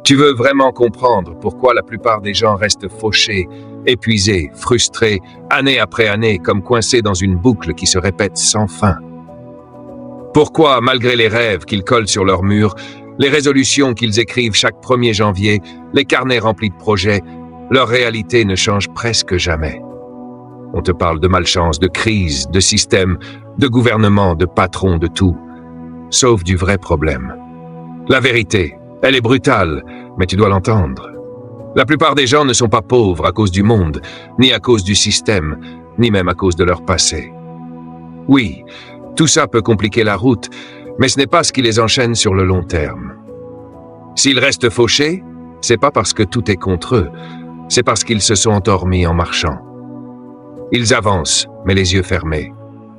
Tu veux vraiment comprendre pourquoi la plupart des gens restent fauchés, épuisés, frustrés, année après année, comme coincés dans une boucle qui se répète sans fin. Pourquoi, malgré les rêves qu'ils collent sur leur mur, les résolutions qu'ils écrivent chaque 1er janvier, les carnets remplis de projets, leur réalité ne change presque jamais. On te parle de malchance, de crise, de système, de gouvernement, de patron, de tout, sauf du vrai problème. La vérité, elle est brutale, mais tu dois l'entendre. La plupart des gens ne sont pas pauvres à cause du monde, ni à cause du système, ni même à cause de leur passé. Oui, tout ça peut compliquer la route, mais ce n'est pas ce qui les enchaîne sur le long terme. S'ils restent fauchés, c'est pas parce que tout est contre eux, c'est parce qu'ils se sont endormis en marchant. Ils avancent, mais les yeux fermés.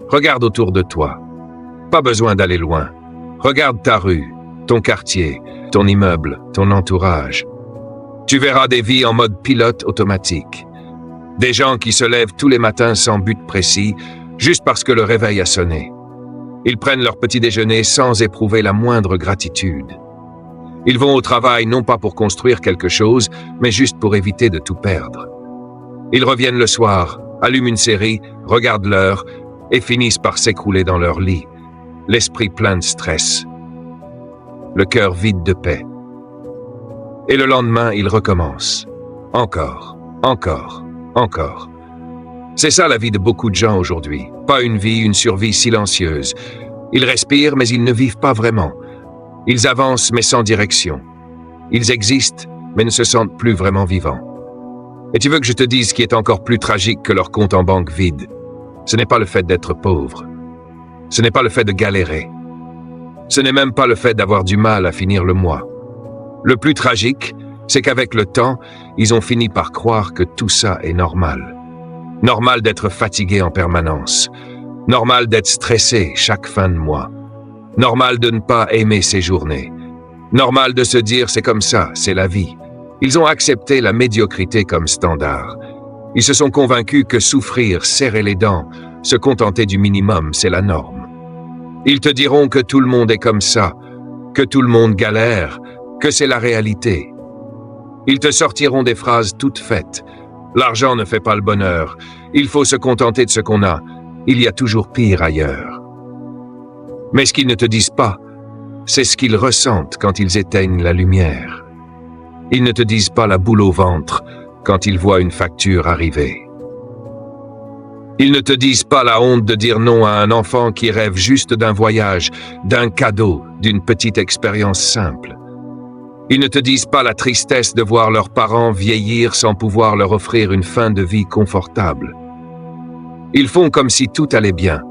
Regarde autour de toi. Pas besoin d'aller loin. Regarde ta rue, ton quartier, ton immeuble, ton entourage. Tu verras des vies en mode pilote automatique. Des gens qui se lèvent tous les matins sans but précis, juste parce que le réveil a sonné. Ils prennent leur petit déjeuner sans éprouver la moindre gratitude. Ils vont au travail non pas pour construire quelque chose, mais juste pour éviter de tout perdre. Ils reviennent le soir, allument une série, regardent l'heure et finissent par s'écrouler dans leur lit, l'esprit plein de stress, le cœur vide de paix. Et le lendemain, ils recommencent. Encore, encore, encore. C'est ça la vie de beaucoup de gens aujourd'hui. Pas une vie, une survie silencieuse. Ils respirent, mais ils ne vivent pas vraiment. Ils avancent, mais sans direction. Ils existent, mais ne se sentent plus vraiment vivants. Et tu veux que je te dise ce qui est encore plus tragique que leur compte en banque vide? Ce n'est pas le fait d'être pauvre. Ce n'est pas le fait de galérer. Ce n'est même pas le fait d'avoir du mal à finir le mois. Le plus tragique, c'est qu'avec le temps, ils ont fini par croire que tout ça est normal. Normal d'être fatigué en permanence. Normal d'être stressé chaque fin de mois. Normal de ne pas aimer ses journées. Normal de se dire c'est comme ça, c'est la vie. Ils ont accepté la médiocrité comme standard. Ils se sont convaincus que souffrir, serrer les dents, se contenter du minimum, c'est la norme. Ils te diront que tout le monde est comme ça, que tout le monde galère, que c'est la réalité. Ils te sortiront des phrases toutes faites. L'argent ne fait pas le bonheur. Il faut se contenter de ce qu'on a. Il y a toujours pire ailleurs. Mais ce qu'ils ne te disent pas, c'est ce qu'ils ressentent quand ils éteignent la lumière. Ils ne te disent pas la boule au ventre quand ils voient une facture arriver. Ils ne te disent pas la honte de dire non à un enfant qui rêve juste d'un voyage, d'un cadeau, d'une petite expérience simple. Ils ne te disent pas la tristesse de voir leurs parents vieillir sans pouvoir leur offrir une fin de vie confortable. Ils font comme si tout allait bien,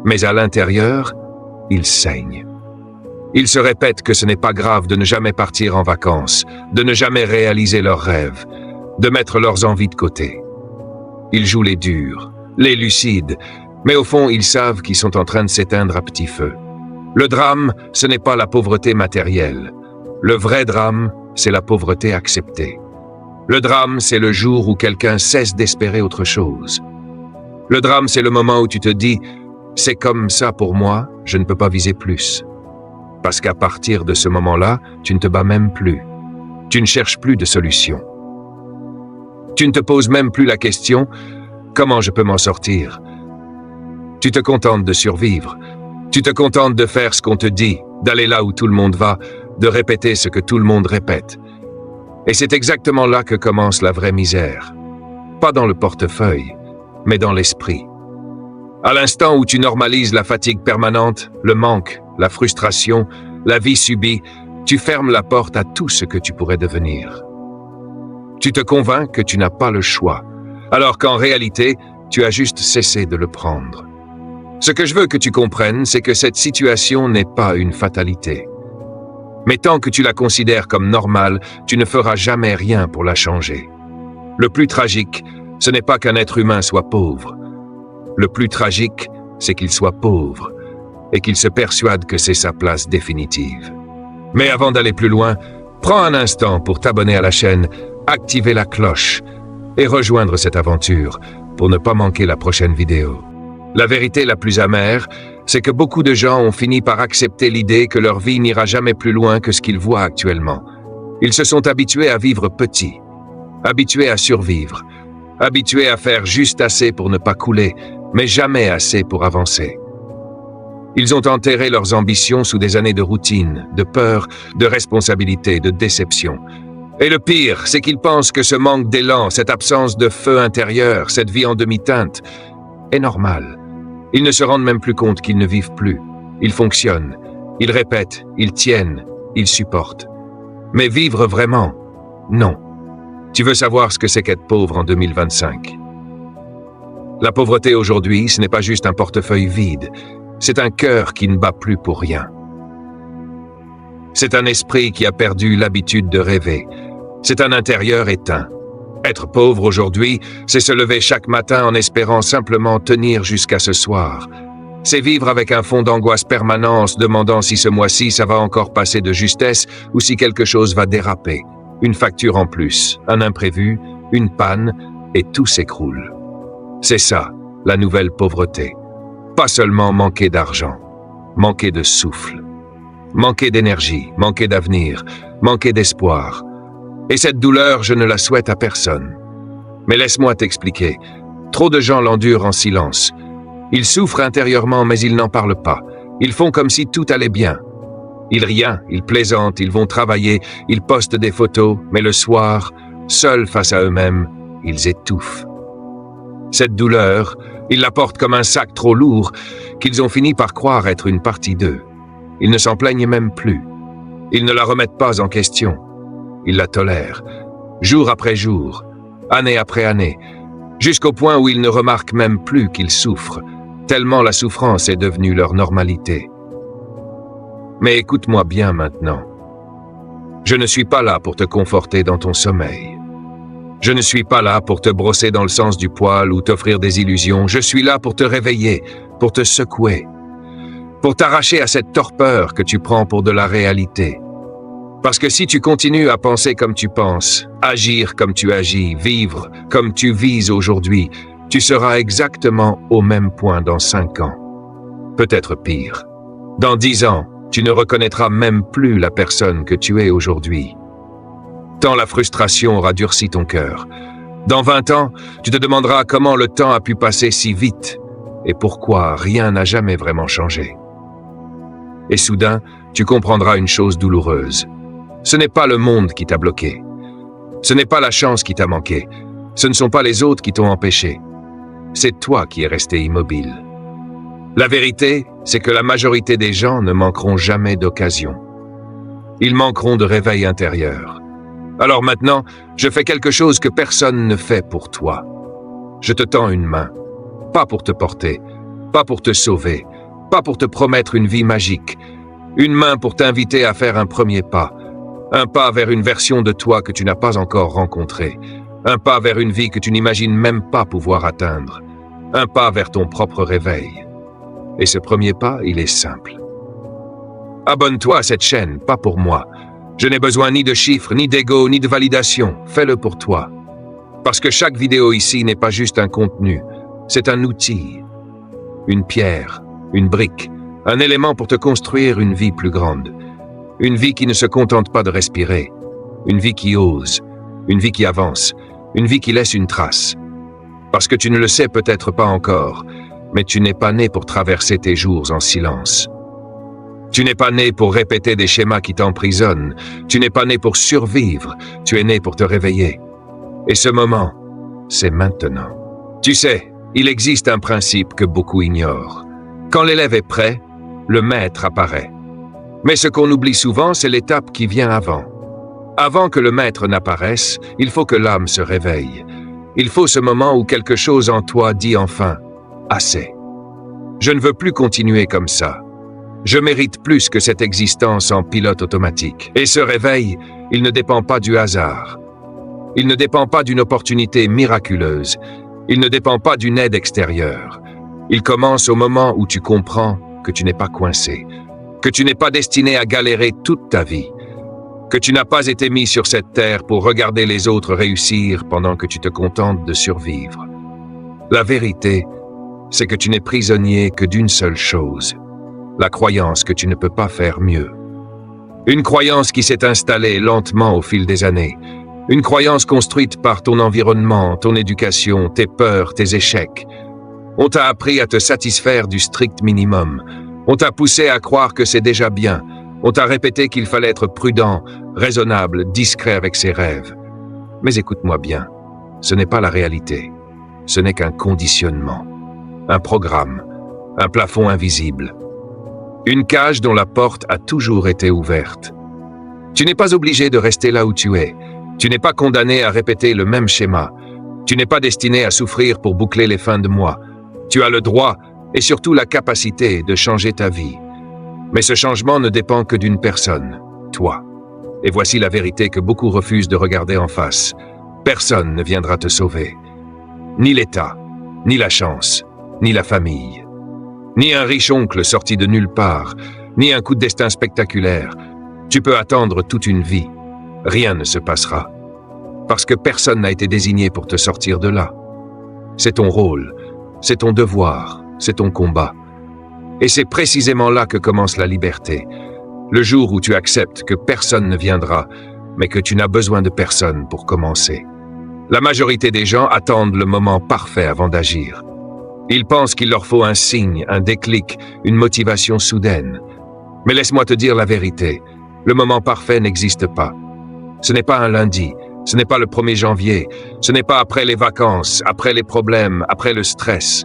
mais à l'intérieur, ils saignent. Ils se répètent que ce n'est pas grave de ne jamais partir en vacances, de ne jamais réaliser leurs rêves, de mettre leurs envies de côté. Ils jouent les durs, les lucides, mais au fond, ils savent qu'ils sont en train de s'éteindre à petit feu. Le drame, ce n'est pas la pauvreté matérielle. Le vrai drame, c'est la pauvreté acceptée. Le drame, c'est le jour où quelqu'un cesse d'espérer autre chose. Le drame, c'est le moment où tu te dis « c'est comme ça pour moi, je ne peux pas viser plus ». Parce qu'à partir de ce moment-là, tu ne te bats même plus. Tu ne cherches plus de solution. Tu ne te poses même plus la question « comment je peux m'en sortir ?» Tu te contentes de survivre. Tu te contentes de faire ce qu'on te dit, d'aller là où tout le monde va, de répéter ce que tout le monde répète. Et c'est exactement là que commence la vraie misère. Pas dans le portefeuille, mais dans l'esprit. À l'instant où tu normalises la fatigue permanente, le manque, la frustration, la vie subie, tu fermes la porte à tout ce que tu pourrais devenir. Tu te convaincs que tu n'as pas le choix, alors qu'en réalité, tu as juste cessé de le prendre. Ce que je veux que tu comprennes, c'est que cette situation n'est pas une fatalité. Mais tant que tu la considères comme normale, tu ne feras jamais rien pour la changer. Le plus tragique, ce n'est pas qu'un être humain soit pauvre. Le plus tragique, c'est qu'il soit pauvre et qu'il se persuade que c'est sa place définitive. Mais avant d'aller plus loin, prends un instant pour t'abonner à la chaîne, activer la cloche et rejoindre cette aventure pour ne pas manquer la prochaine vidéo. La vérité la plus amère, c'est que beaucoup de gens ont fini par accepter l'idée que leur vie n'ira jamais plus loin que ce qu'ils voient actuellement. Ils se sont habitués à vivre petit, habitués à survivre, habitués à faire juste assez pour ne pas couler, mais jamais assez pour avancer. Ils ont enterré leurs ambitions sous des années de routine, de peur, de responsabilité, de déception. Et le pire, c'est qu'ils pensent que ce manque d'élan, cette absence de feu intérieur, cette vie en demi-teinte, est normal. Ils ne se rendent même plus compte qu'ils ne vivent plus. Ils fonctionnent, ils répètent, ils tiennent, ils supportent. Mais vivre vraiment, non. Tu veux savoir ce que c'est qu'être pauvre en 2025? La pauvreté aujourd'hui, ce n'est pas juste un portefeuille vide, c'est un cœur qui ne bat plus pour rien. C'est un esprit qui a perdu l'habitude de rêver. C'est un intérieur éteint. Être pauvre aujourd'hui, c'est se lever chaque matin en espérant simplement tenir jusqu'à ce soir. C'est vivre avec un fond d'angoisse permanent en se demandant si ce mois-ci ça va encore passer de justesse ou si quelque chose va déraper. Une facture en plus, un imprévu, une panne, et tout s'écroule. C'est ça, la nouvelle pauvreté. Pas seulement manquer d'argent, manquer de souffle, manquer d'énergie, manquer d'avenir, manquer d'espoir. Et cette douleur, je ne la souhaite à personne. Mais laisse-moi t'expliquer. Trop de gens l'endurent en silence. Ils souffrent intérieurement, mais ils n'en parlent pas. Ils font comme si tout allait bien. Ils rient, ils plaisantent, ils vont travailler, ils postent des photos, mais le soir, seuls face à eux-mêmes, ils étouffent. Cette douleur, ils la portent comme un sac trop lourd qu'ils ont fini par croire être une partie d'eux. Ils ne s'en plaignent même plus. Ils ne la remettent pas en question. Ils la tolèrent, jour après jour, année après année, jusqu'au point où ils ne remarquent même plus qu'ils souffrent, tellement la souffrance est devenue leur normalité. Mais écoute-moi bien maintenant. Je ne suis pas là pour te conforter dans ton sommeil. Je ne suis pas là pour te brosser dans le sens du poil ou t'offrir des illusions. Je suis là pour te réveiller, pour te secouer, pour t'arracher à cette torpeur que tu prends pour de la réalité. Parce que si tu continues à penser comme tu penses, agir comme tu agis, vivre comme tu vis aujourd'hui, tu seras exactement au même point dans 5 ans. Peut-être pire. Dans 10 ans, tu ne reconnaîtras même plus la personne que tu es aujourd'hui. Tant la frustration aura durci ton cœur. Dans 20 ans, tu te demanderas comment le temps a pu passer si vite et pourquoi rien n'a jamais vraiment changé. Et soudain, tu comprendras une chose douloureuse. Ce n'est pas le monde qui t'a bloqué. Ce n'est pas la chance qui t'a manqué. Ce ne sont pas les autres qui t'ont empêché. C'est toi qui es resté immobile. La vérité, c'est que la majorité des gens ne manqueront jamais d'occasion. Ils manqueront de réveil intérieur. Alors maintenant, je fais quelque chose que personne ne fait pour toi. Je te tends une main, pas pour te porter, pas pour te sauver, pas pour te promettre une vie magique, une main pour t'inviter à faire un premier pas, un pas vers une version de toi que tu n'as pas encore rencontrée, un pas vers une vie que tu n'imagines même pas pouvoir atteindre, un pas vers ton propre réveil. Et ce premier pas, il est simple. Abonne-toi à cette chaîne, pas pour moi. Je n'ai besoin ni de chiffres, ni d'ego, ni de validation. Fais-le pour toi. Parce que chaque vidéo ici n'est pas juste un contenu, c'est un outil, une pierre, une brique, un élément pour te construire une vie plus grande. Une vie qui ne se contente pas de respirer, une vie qui ose, une vie qui avance, une vie qui laisse une trace. Parce que tu ne le sais peut-être pas encore, mais tu n'es pas né pour traverser tes jours en silence. Tu n'es pas né pour répéter des schémas qui t'emprisonnent. Tu n'es pas né pour survivre. Tu es né pour te réveiller. Et ce moment, c'est maintenant. Tu sais, il existe un principe que beaucoup ignorent. Quand l'élève est prêt, le maître apparaît. Mais ce qu'on oublie souvent, c'est l'étape qui vient avant. Avant que le maître n'apparaisse, il faut que l'âme se réveille. Il faut ce moment où quelque chose en toi dit enfin « assez ». Je ne veux plus continuer comme ça. Je mérite plus que cette existence en pilote automatique. Et ce réveil, il ne dépend pas du hasard. Il ne dépend pas d'une opportunité miraculeuse. Il ne dépend pas d'une aide extérieure. Il commence au moment où tu comprends que tu n'es pas coincé, que tu n'es pas destiné à galérer toute ta vie, que tu n'as pas été mis sur cette terre pour regarder les autres réussir pendant que tu te contentes de survivre. La vérité, c'est que tu n'es prisonnier que d'une seule chose, la croyance que tu ne peux pas faire mieux. Une croyance qui s'est installée lentement au fil des années. Une croyance construite par ton environnement, ton éducation, tes peurs, tes échecs. On t'a appris à te satisfaire du strict minimum. On t'a poussé à croire que c'est déjà bien. On t'a répété qu'il fallait être prudent, raisonnable, discret avec ses rêves. Mais écoute-moi bien, ce n'est pas la réalité. Ce n'est qu'un conditionnement, un programme, un plafond invisible. Une cage dont la porte a toujours été ouverte. Tu n'es pas obligé de rester là où tu es. Tu n'es pas condamné à répéter le même schéma. Tu n'es pas destiné à souffrir pour boucler les fins de mois. Tu as le droit et surtout la capacité de changer ta vie. Mais ce changement ne dépend que d'une personne, toi. Et voici la vérité que beaucoup refusent de regarder en face. Personne ne viendra te sauver. Ni l'État, ni la chance, ni la famille. Ni un riche oncle sorti de nulle part, ni un coup de destin spectaculaire. Tu peux attendre toute une vie. Rien ne se passera. Parce que personne n'a été désigné pour te sortir de là. C'est ton rôle, c'est ton devoir, c'est ton combat. Et c'est précisément là que commence la liberté. Le jour où tu acceptes que personne ne viendra, mais que tu n'as besoin de personne pour commencer. La majorité des gens attendent le moment parfait avant d'agir. Ils pensent qu'il leur faut un signe, un déclic, une motivation soudaine. Mais laisse-moi te dire la vérité, le moment parfait n'existe pas. Ce n'est pas un lundi, ce n'est pas le 1er janvier, ce n'est pas après les vacances, après les problèmes, après le stress.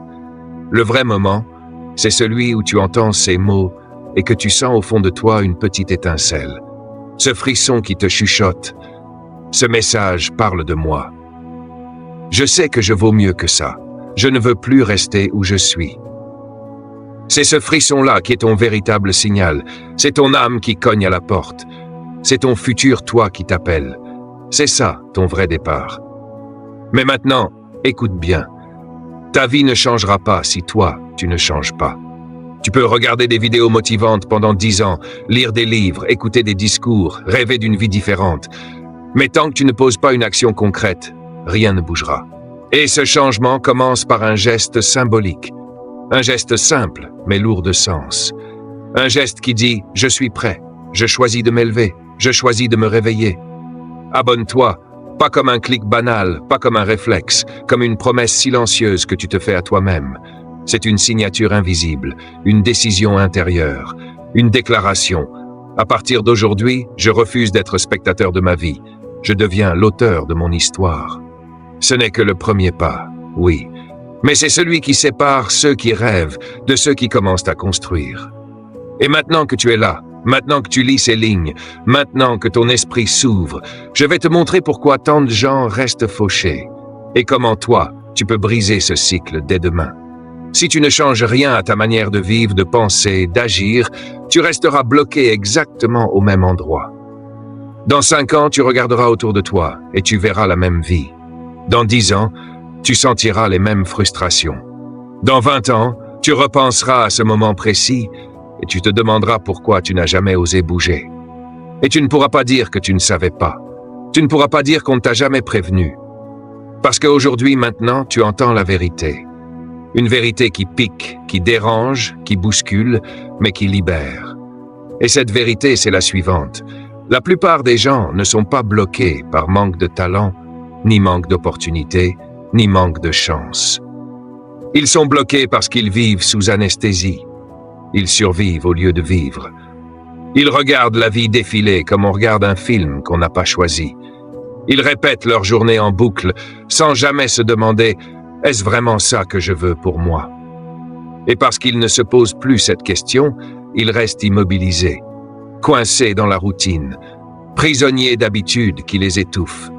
Le vrai moment, c'est celui où tu entends ces mots et que tu sens au fond de toi une petite étincelle. Ce frisson qui te chuchote, ce message parle de moi. Je sais que je vaux mieux que ça. Je ne veux plus rester où je suis. C'est ce frisson-là qui est ton véritable signal. C'est ton âme qui cogne à la porte. C'est ton futur toi qui t'appelle. C'est ça, ton vrai départ. Mais maintenant, écoute bien. Ta vie ne changera pas si toi, tu ne changes pas. Tu peux regarder des vidéos motivantes pendant 10 ans, lire des livres, écouter des discours, rêver d'une vie différente. Mais tant que tu ne poses pas une action concrète, rien ne bougera. Et ce changement commence par un geste symbolique. Un geste simple, mais lourd de sens. Un geste qui dit « Je suis prêt, je choisis de m'élever, je choisis de me réveiller ». Abonne-toi, pas comme un clic banal, pas comme un réflexe, comme une promesse silencieuse que tu te fais à toi-même. C'est une signature invisible, une décision intérieure, une déclaration. À partir d'aujourd'hui, je refuse d'être spectateur de ma vie. Je deviens l'auteur de mon histoire. Ce n'est que le premier pas, oui. Mais c'est celui qui sépare ceux qui rêvent de ceux qui commencent à construire. Et maintenant que tu es là, maintenant que tu lis ces lignes, maintenant que ton esprit s'ouvre, je vais te montrer pourquoi tant de gens restent fauchés. Et comment toi, tu peux briser ce cycle dès demain. Si tu ne changes rien à ta manière de vivre, de penser, d'agir, tu resteras bloqué exactement au même endroit. Dans 5 ans, tu regarderas autour de toi et tu verras la même vie. Dans 10 ans, tu sentiras les mêmes frustrations. Dans 20 ans, tu repenseras à ce moment précis et tu te demanderas pourquoi tu n'as jamais osé bouger. Et tu ne pourras pas dire que tu ne savais pas. Tu ne pourras pas dire qu'on ne t'a jamais prévenu. Parce qu'aujourd'hui, maintenant, tu entends la vérité. Une vérité qui pique, qui dérange, qui bouscule, mais qui libère. Et cette vérité, c'est la suivante. La plupart des gens ne sont pas bloqués par manque de talent, ni manque d'opportunité, ni manque de chance. Ils sont bloqués parce qu'ils vivent sous anesthésie. Ils survivent au lieu de vivre. Ils regardent la vie défiler comme on regarde un film qu'on n'a pas choisi. Ils répètent leur journée en boucle sans jamais se demander « Est-ce vraiment ça que je veux pour moi ?» Et parce qu'ils ne se posent plus cette question, ils restent immobilisés, coincés dans la routine, prisonniers d'habitudes qui les étouffent.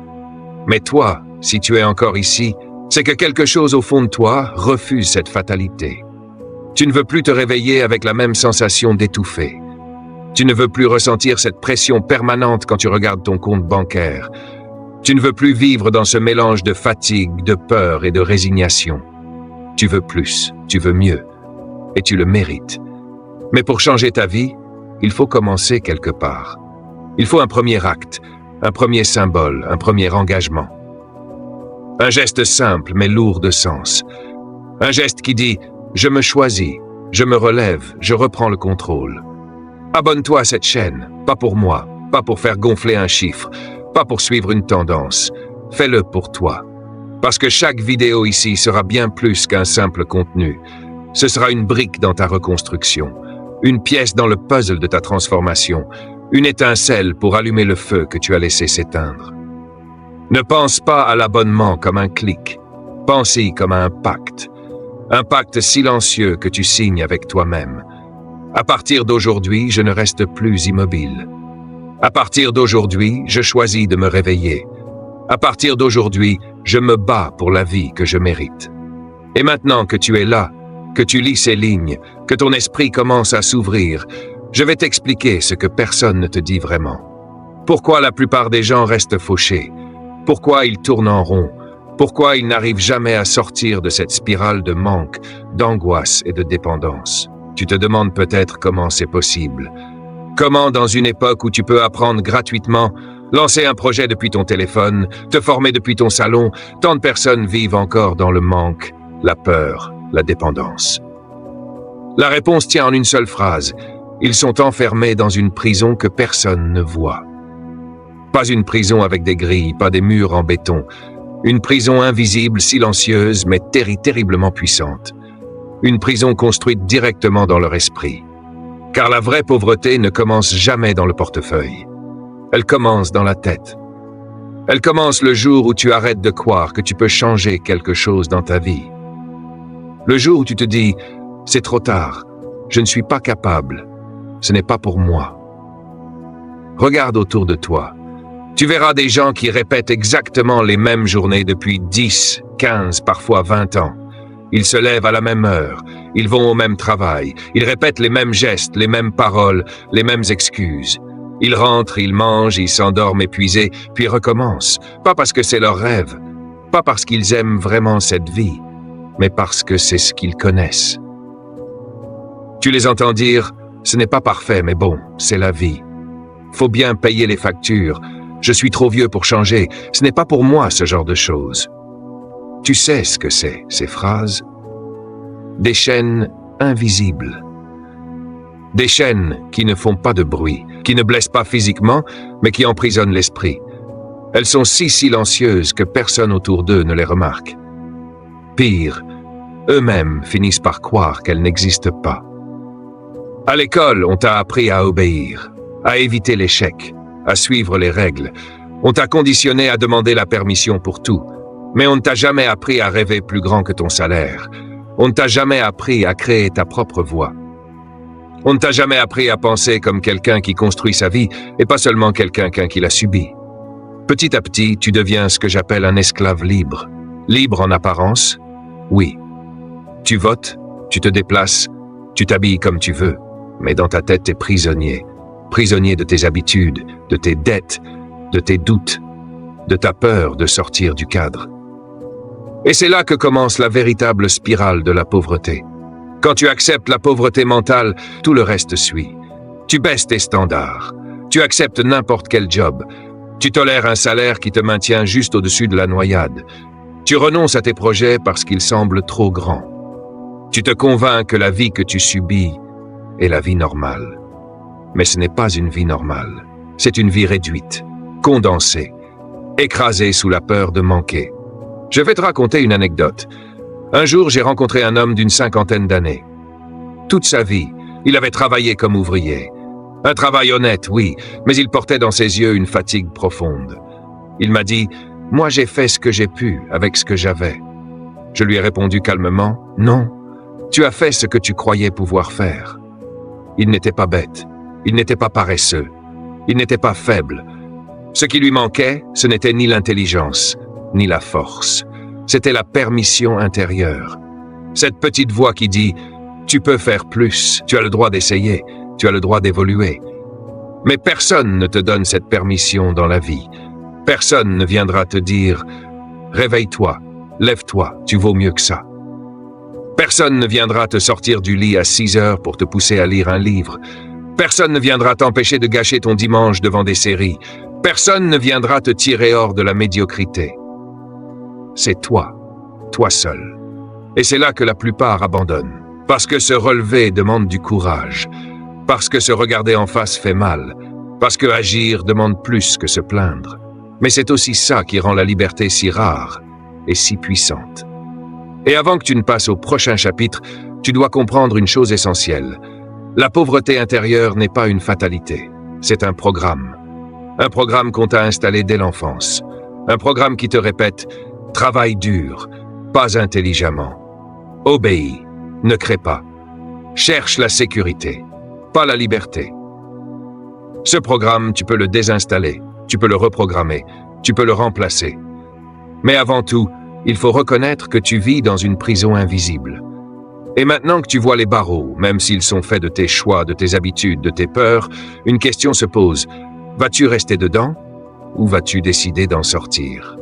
Mais toi, si tu es encore ici, c'est que quelque chose au fond de toi refuse cette fatalité. Tu ne veux plus te réveiller avec la même sensation d'étouffer. Tu ne veux plus ressentir cette pression permanente quand tu regardes ton compte bancaire. Tu ne veux plus vivre dans ce mélange de fatigue, de peur et de résignation. Tu veux plus, tu veux mieux, et tu le mérites. Mais pour changer ta vie, il faut commencer quelque part. Il faut un premier acte, un premier symbole, un premier engagement. Un geste simple mais lourd de sens. Un geste qui dit « Je me choisis, je me relève, je reprends le contrôle ». Abonne-toi à cette chaîne, pas pour moi, pas pour faire gonfler un chiffre, pas pour suivre une tendance. Fais-le pour toi. Parce que chaque vidéo ici sera bien plus qu'un simple contenu. Ce sera une brique dans ta reconstruction, une pièce dans le puzzle de ta transformation, une étincelle pour allumer le feu que tu as laissé s'éteindre. Ne pense pas à l'abonnement comme un clic. Pense-y comme à un pacte silencieux que tu signes avec toi-même. À partir d'aujourd'hui, je ne reste plus immobile. À partir d'aujourd'hui, je choisis de me réveiller. À partir d'aujourd'hui, je me bats pour la vie que je mérite. Et maintenant que tu es là, que tu lis ces lignes, que ton esprit commence à s'ouvrir, je vais t'expliquer ce que personne ne te dit vraiment. Pourquoi la plupart des gens restent fauchés? Pourquoi ils tournent en rond? Pourquoi ils n'arrivent jamais à sortir de cette spirale de manque, d'angoisse et de dépendance? Tu te demandes peut-être comment c'est possible. Comment, dans une époque où tu peux apprendre gratuitement, lancer un projet depuis ton téléphone, te former depuis ton salon, tant de personnes vivent encore dans le manque, la peur, la dépendance? La réponse tient en une seule phrase. Ils sont enfermés dans une prison que personne ne voit. Pas une prison avec des grilles, pas des murs en béton. Une prison invisible, silencieuse, mais terriblement puissante. Une prison construite directement dans leur esprit. Car la vraie pauvreté ne commence jamais dans le portefeuille. Elle commence dans la tête. Elle commence le jour où tu arrêtes de croire que tu peux changer quelque chose dans ta vie. Le jour où tu te dis « c'est trop tard, je ne suis pas capable, ce n'est pas pour moi ». Regarde autour de toi. Tu verras des gens qui répètent exactement les mêmes journées depuis 10, 15, parfois 20 ans. Ils se lèvent à la même heure, ils vont au même travail, ils répètent les mêmes gestes, les mêmes paroles, les mêmes excuses. Ils rentrent, ils mangent, ils s'endorment épuisés, puis recommencent. Pas parce que c'est leur rêve, pas parce qu'ils aiment vraiment cette vie, mais parce que c'est ce qu'ils connaissent. Tu les entends dire « ce n'est pas parfait, mais bon, c'est la vie. Faut bien payer les factures. Je suis trop vieux pour changer. Ce n'est pas pour moi ce genre de choses. » Tu sais ce que c'est, ces phrases? Des chaînes invisibles. Des chaînes qui ne font pas de bruit, qui ne blessent pas physiquement, mais qui emprisonnent l'esprit. Elles sont si silencieuses que personne autour d'eux ne les remarque. Pire, eux-mêmes finissent par croire qu'elles n'existent pas. À l'école, on t'a appris à obéir, à éviter l'échec, à suivre les règles. On t'a conditionné à demander la permission pour tout. Mais on ne t'a jamais appris à rêver plus grand que ton salaire. On ne t'a jamais appris à créer ta propre voie. On ne t'a jamais appris à penser comme quelqu'un qui construit sa vie et pas seulement quelqu'un qui l'a subi. Petit à petit, tu deviens ce que j'appelle un esclave libre. Libre en apparence? Oui. Tu votes, tu te déplaces, tu t'habilles comme tu veux, mais dans ta tête, t'es prisonnier. Prisonnier de tes habitudes, de tes dettes, de tes doutes, de ta peur de sortir du cadre. Et c'est là que commence la véritable spirale de la pauvreté. Quand tu acceptes la pauvreté mentale, tout le reste suit. Tu baisses tes standards. Tu acceptes n'importe quel job. Tu tolères un salaire qui te maintient juste au-dessus de la noyade. Tu renonces à tes projets parce qu'ils semblent trop grands. Tu te convaincs que la vie que tu subis est la vie normale. Mais ce n'est pas une vie normale. C'est une vie réduite, condensée, écrasée sous la peur de manquer. Je vais te raconter une anecdote. Un jour, j'ai rencontré un homme d'une 50aine d'années. Toute sa vie, il avait travaillé comme ouvrier. Un travail honnête, oui, mais il portait dans ses yeux une fatigue profonde. Il m'a dit « Moi, j'ai fait ce que j'ai pu avec ce que j'avais. » Je lui ai répondu calmement « Non, tu as fait ce que tu croyais pouvoir faire. » Il n'était pas bête, il n'était pas paresseux, il n'était pas faible. Ce qui lui manquait, ce n'était ni l'intelligence, ni la force. C'était la permission intérieure. Cette petite voix qui dit « Tu peux faire plus, tu as le droit d'essayer, tu as le droit d'évoluer. » Mais personne ne te donne cette permission dans la vie. Personne ne viendra te dire « Réveille-toi, lève-toi, tu vaux mieux que ça. » Personne ne viendra te sortir du lit à 6 heures pour te pousser à lire un livre. Personne ne viendra t'empêcher de gâcher ton dimanche devant des séries. Personne ne viendra te tirer hors de la médiocrité. C'est toi seul. Et c'est là que la plupart abandonnent. Parce que se relever demande du courage. Parce que se regarder en face fait mal. Parce que agir demande plus que se plaindre. Mais c'est aussi ça qui rend la liberté si rare et si puissante. Et avant que tu ne passes au prochain chapitre, tu dois comprendre une chose essentielle. La pauvreté intérieure n'est pas une fatalité, c'est un programme. Un programme qu'on t'a installé dès l'enfance. Un programme qui te répète « Travaille dur, pas intelligemment. Obéis, ne crée pas. Cherche la sécurité, pas la liberté. » Ce programme, tu peux le désinstaller, tu peux le reprogrammer, tu peux le remplacer. Mais avant tout, il faut reconnaître que tu vis dans une prison invisible. Et maintenant que tu vois les barreaux, même s'ils sont faits de tes choix, de tes habitudes, de tes peurs, une question se pose. Vas-tu rester dedans ou vas-tu décider d'en sortir ?